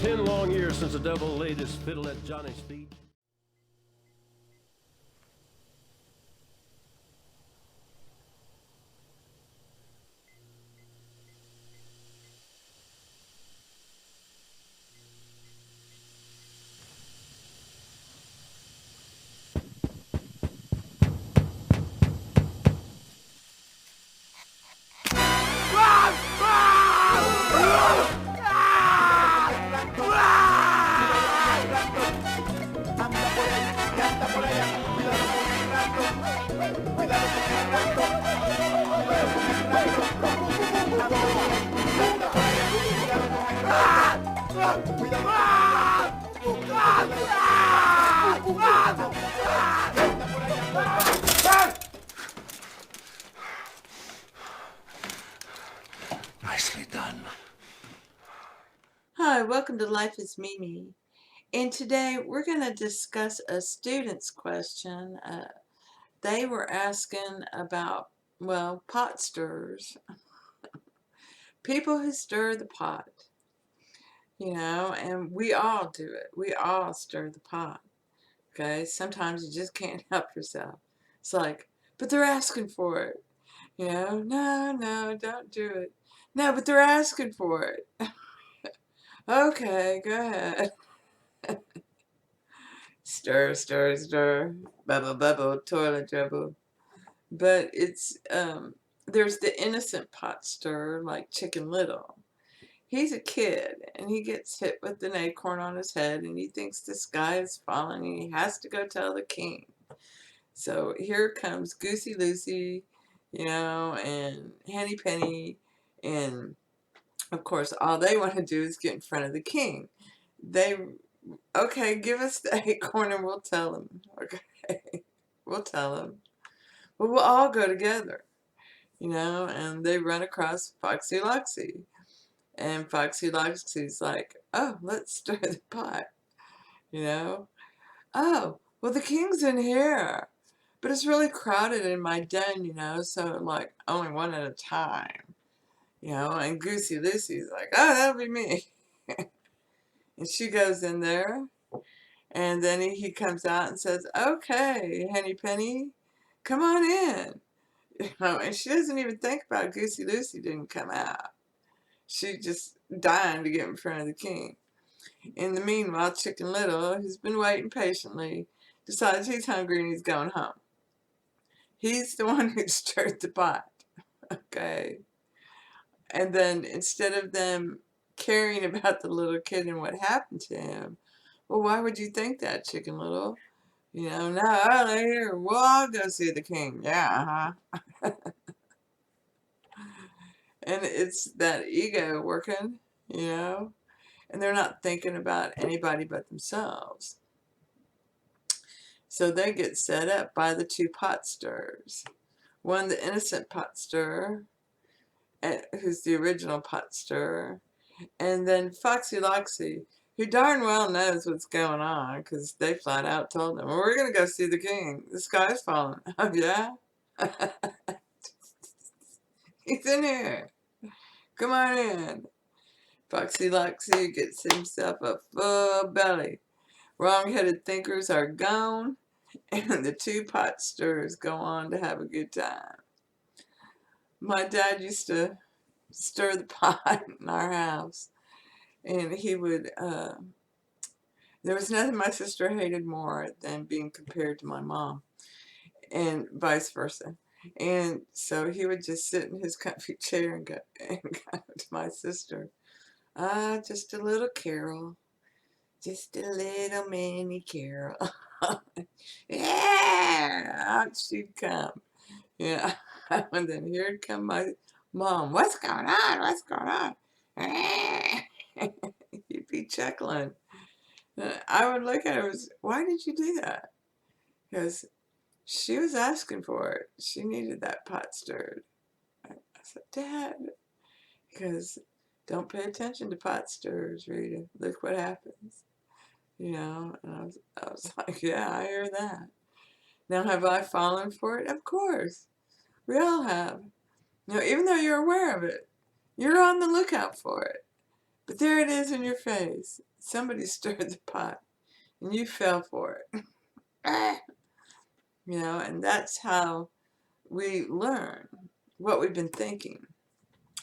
been 10 long years since the devil laid his fiddle at Johnny's feet. Nicely done. Hi, welcome to Life is Mimi. And today we're going to discuss a student's question. They were asking about, well, pot stirrers. People who stir the pot, and we all do it. We all stir the pot, okay? Sometimes you just can't help yourself. It's like, but they're asking for it. No, don't do it. No, but they're asking for it. Okay, go ahead. Stir, stir, stir. Bubble, bubble, toilet trouble. But it's, there's the innocent pot stirrer like Chicken Little. He's a kid and he gets hit with an acorn on his head and he thinks the sky is falling and he has to go tell the king. So here comes Goosey Lucy, and Henny Penny, and of course all they want to do is get in front of the king. Okay, give us the acorn and we'll tell him. Okay, we'll tell him. But we'll all go together, and they run across Foxy Loxy. And Foxy Loxy's like, oh, let's stir the pot, Oh, well, the king's in here. But it's really crowded in my den, so like only one at a time, and Goosey Lucy's like, oh, that'll be me. And she goes in there. And then he comes out and says, okay, Henny Penny, come on in. And she doesn't even think about Goosey Lucy didn't come out. She just dying to get in front of the king. In the meanwhile, Chicken Little, who's been waiting patiently, decides he's hungry and he's going home. He's the one who stirred the pot, okay? And then instead of them caring about the little kid and what happened to him, well, why would you think that, Chicken Little? No, here, we'll all go see the king. Yeah, And it's that ego working, and they're not thinking about anybody but themselves. So they get set up by the two pot stirrers. One, the innocent pot stirrer, who's the original pot stirrer, and then Foxy Loxy, who darn well knows what's going on because they flat out told him, well, we're going to go see the king. The sky's falling. Oh, yeah? He's in here. Come on in. Foxy Loxy gets himself a full belly. Wrong-headed thinkers are gone, and the two pot stirrers go on to have a good time. My dad used to stir the pot in our house, and he would, there was nothing my sister hated more than being compared to my mom, and vice versa. And so he would just sit in his comfy chair and go to my sister. Just a little Carol. Just a little mini Carol. Yeah, out she'd come. Yeah, and then here'd come my mom. What's going on? What's going on? You'd be chuckling. I would look at her and say, why did you do that? Because she was asking for it. She needed that pot stirred. I said, Dad, because don't pay attention to pot stirrers, Rita. Look what happens. And I was like, yeah, I hear that. Now, have I fallen for it? Of course. We all have. Even though you're aware of it, you're on the lookout for it. But there it is in your face. somebody stirred the pot and you fell for it. You know, and that's how we learn what we've been thinking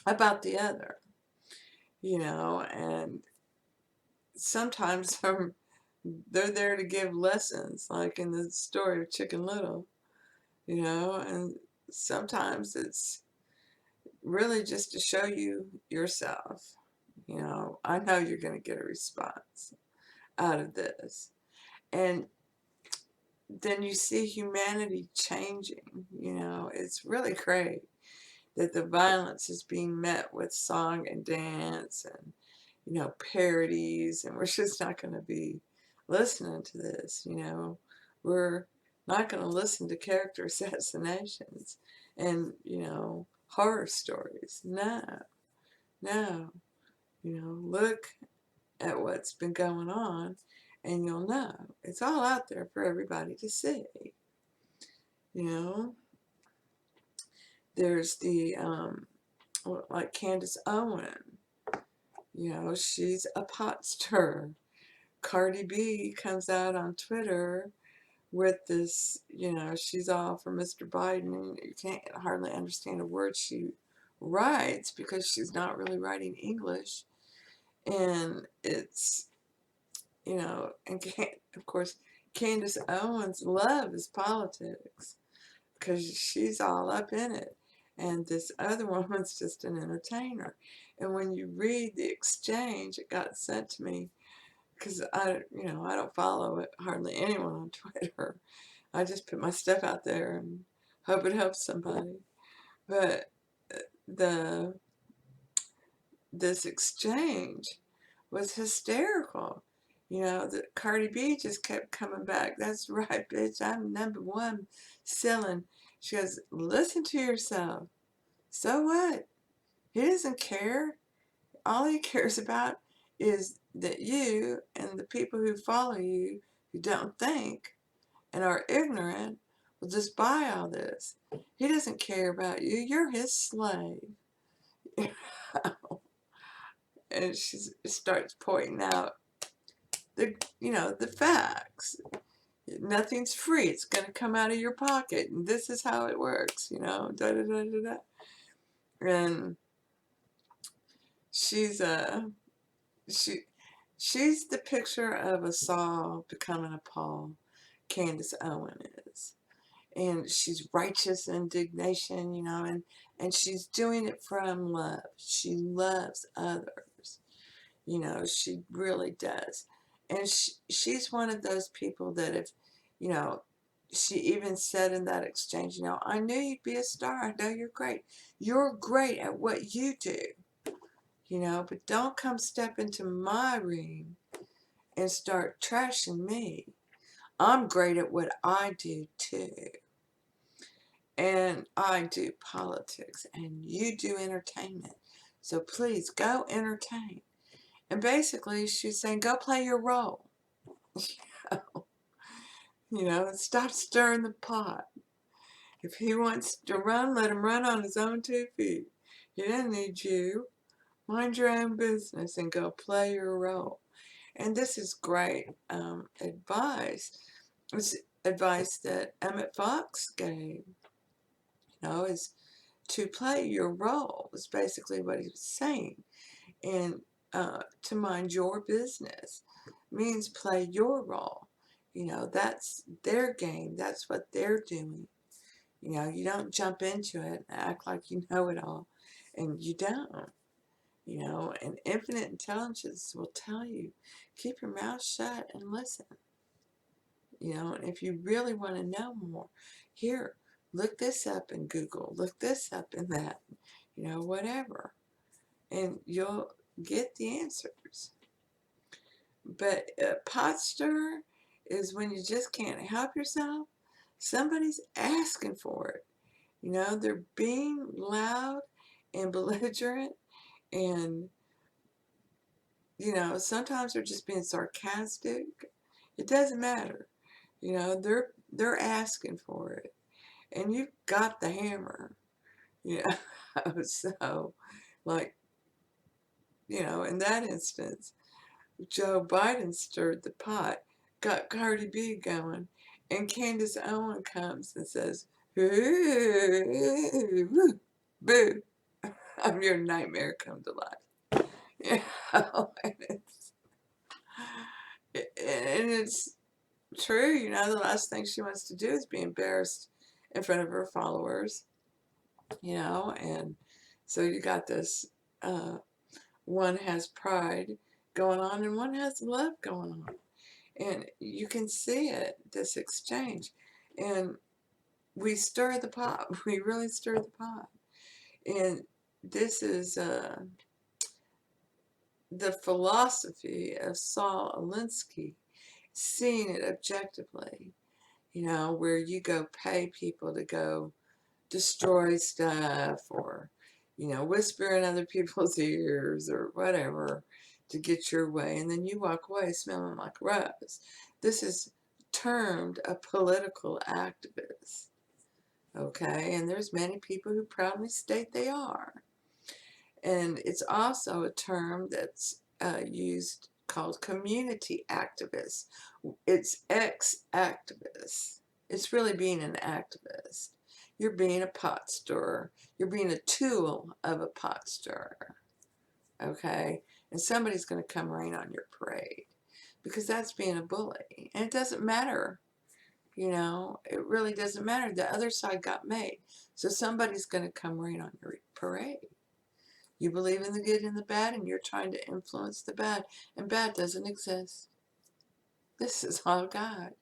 about the other, you know, and sometimes they're there to give lessons, like in the story of Chicken Little, you know, and sometimes it's really just to show you yourself. You know, I know you're going to get a response out of this. And then you see humanity changing, you know, it's really great that the violence is being met with song and dance and, you know, parodies, and we're just not going to be listening to this, you know. We're not going to listen to character assassinations and, you know, horror stories. No, no. You know, look at what's been going on and you'll know. It's all out there for everybody to see. You know, there's the, like Candace Owen, you know, she's a pot stirrer. Cardi B comes out on Twitter with this, you know, she's all for Mr. Biden, and you can't hardly understand a word she writes because she's not really writing English. And it's, you know, and of course, Candace Owens' love is politics because she's all up in it. And this other woman's just an entertainer. And when you read the exchange, it got sent to me because you know, I don't follow it, hardly anyone on Twitter. I just put my stuff out there and hope it helps somebody. But the this exchange was hysterical. You know, the Cardi B just kept coming back. That's right, bitch. I'm #1 selling. She goes, listen to yourself. So what? He doesn't care. All he cares about is that you and the people who follow you who don't think and are ignorant will just buy all this. He doesn't care about you. You're his slave. And she starts pointing out you know, the facts. Nothing's free. It's going to come out of your pocket, and this is how it works. You know, da da da da da. And she's she she's the picture of a Saul becoming a Paul. Candace Owen is, and she's righteous indignation, you know, and she's doing it from love. She loves others. You know, she really does. And she's one of those people that if, you know, she even said in that exchange, you know, I knew you'd be a star. I know you're great. You're great at what you do, you know, but don't come step into my ring and start trashing me. I'm great at what I do too. And I do politics and you do entertainment. So please go entertain. And basically, she's saying, go play your role. You know, stop stirring the pot. If he wants to run, let him run on his own 2 feet. He doesn't need you. Mind your own business and go play your role. And this is great advice. It's advice that Emmett Fox gave. You know, is to play your role is basically what he was saying. And to mind your business means play your role. You know, that's their game. That's what they're doing. You know, you don't jump into it and act like you know it all. And you don't. You know, and infinite intelligence will tell you, keep your mouth shut and listen. You know, and if you really want to know more, here, look this up in Google. Look this up in that. You know, whatever. And you'll get the answers. But a pot stirrer is when you just can't help yourself. Somebody's asking for it. You know, they're being loud and belligerent, and, you know, sometimes they're just being sarcastic. It doesn't matter. You know, they're asking for it. And you've got the hammer. You know, so, like, you know, in that instance, Joe Biden stirred the pot, got Cardi B going, and Candace Owen comes and says, "Ooh, boo, I'm your nightmare come to life." You know, and it's true. You know, the last thing she wants to do is be embarrassed in front of her followers. You know, and so you got this. One has pride going on, and one has love going on. And you can see it, this exchange. And we stir the pot. We really stir the pot. And this is the philosophy of Saul Alinsky, seeing it objectively, you know, where you go pay people to go destroy stuff or, you know, whisper in other people's ears or whatever to get your way, and then you walk away smelling like a rose. This is termed a political activist, okay? And there's many people who proudly state they are. And it's also a term that's used called community activist. It's ex-activist. It's really being an activist. You're being a pot stirrer. You're being a tool of a pot stirrer, okay? And somebody's going to come rain on your parade because that's being a bully. And it doesn't matter, you know, it really doesn't matter. The other side got made. So somebody's going to come rain on your parade. You believe in the good and the bad, and you're trying to influence the bad, and bad doesn't exist. This is all God.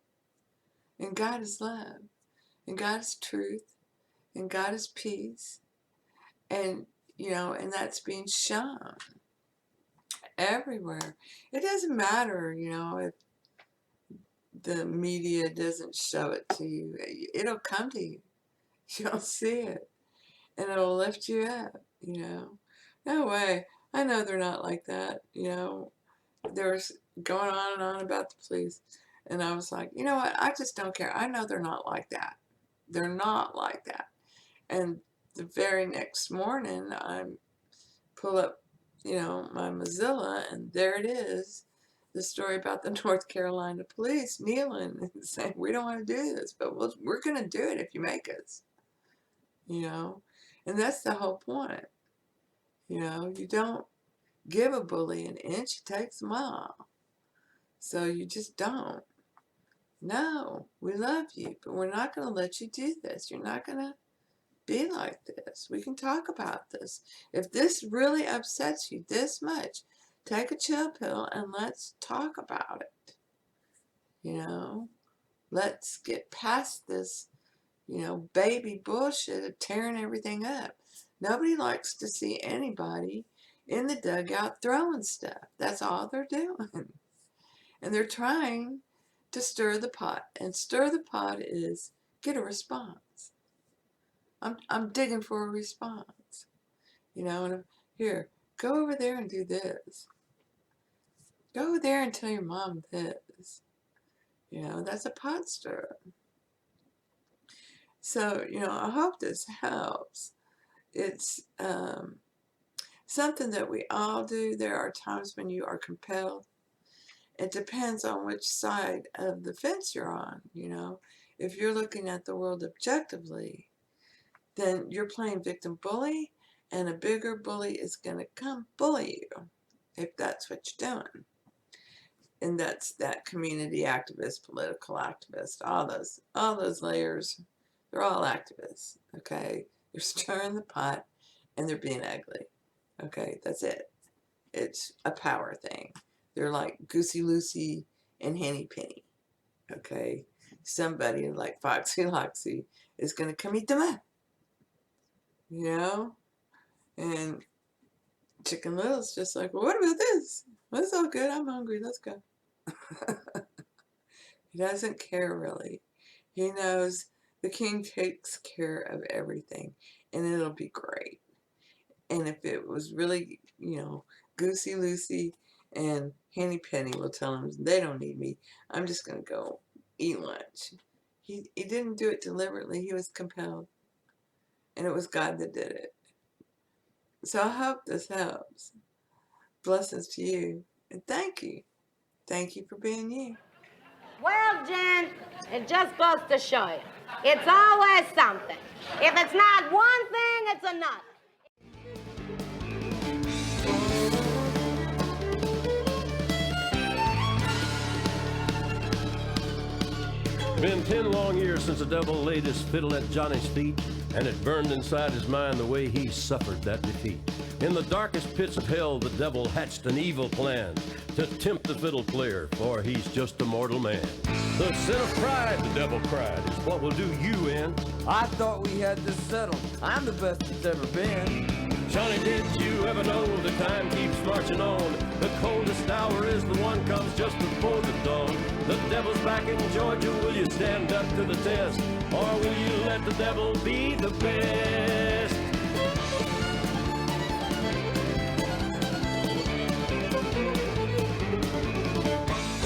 And God is love. And God is truth. And God is peace. And, you know, and that's being shown everywhere. It doesn't matter, you know, if the media doesn't show it to you. It'll come to you. You'll see it. And it'll lift you up, you know. No way. I know they're not like that, you know. They were going on and on about the police. And I was like, you know what? I just don't care. I know they're not like that. They're not like that. And the very next morning, I pull up, you know, my Mozilla, and there it is. The story about the North Carolina police kneeling and saying, we don't want to do this, but we're going to do it if you make us. You know? And that's the whole point. You know, you don't give a bully an inch, he takes a mile. So you just don't. No, we love you, but we're not going to let you do this. You're not going to be like this. We can talk about this. If this really upsets you this much, take a chill pill and let's talk about it. You know, let's get past this, you know, baby bullshit of tearing everything up. Nobody likes to see anybody in the dugout throwing stuff. That's all they're doing. And they're trying to stir the pot. And stir the pot is get a response. I'm digging for a response. You know, and here, go over there and do this. Go over there and tell your mom this. You know, that's a pot stirrer. So, you know, I hope this helps. It's something that we all do. There are times when you are compelled. It depends on which side of the fence you're on, you know. If you're looking at the world objectively, then you're playing victim bully, and a bigger bully is going to come bully you if that's what you're doing. And that's that community activist, political activist, all those layers, they're all activists, okay? They're stirring the pot and they're being ugly, okay? That's it. It's a power thing. They're like Goosey Lucy and Henny Penny, okay? Somebody like Foxy Loxy is going to come eat them up, you know? And Chicken Little's just like, well, what about this? Well, it's all good. I'm hungry. Let's go. He doesn't care really. He knows the king takes care of everything and it'll be great. And if it was really, you know, Goosey Lucy and Henny Penny will tell him they don't need me. I'm just going to go eat lunch. He didn't do it deliberately. He was compelled. And it was God that did it. So I hope this helps. Blessings to you And thank you. Thank you for being you. Well, Jen, it just goes to show you. It's always something. If it's not one thing, it's another. Been 10 long years since the devil laid his fiddle at Johnny's feet, and it burned inside his mind the way he suffered that defeat. In the darkest pits of hell, the devil hatched an evil plan to tempt the fiddle player, for he's just a mortal man. The sin of pride, the devil cried, is what will do you in. I thought we had this settled. I'm the best it's ever been. Johnny, did you ever know the time keeps marching on? The coldest hour is the one comes just before the dawn. The devil's back in Georgia, will you stand up to the test? Or will you let the devil be the best?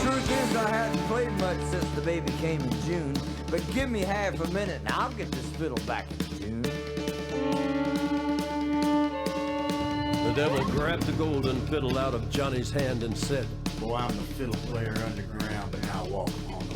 Truth is, I hadn't played much since the baby came in June. But give me half a minute and I'll get this fiddle back in tune. The devil grabbed the golden fiddle out of Johnny's hand and said, Boy, I'm the fiddle player underground, but now I walk on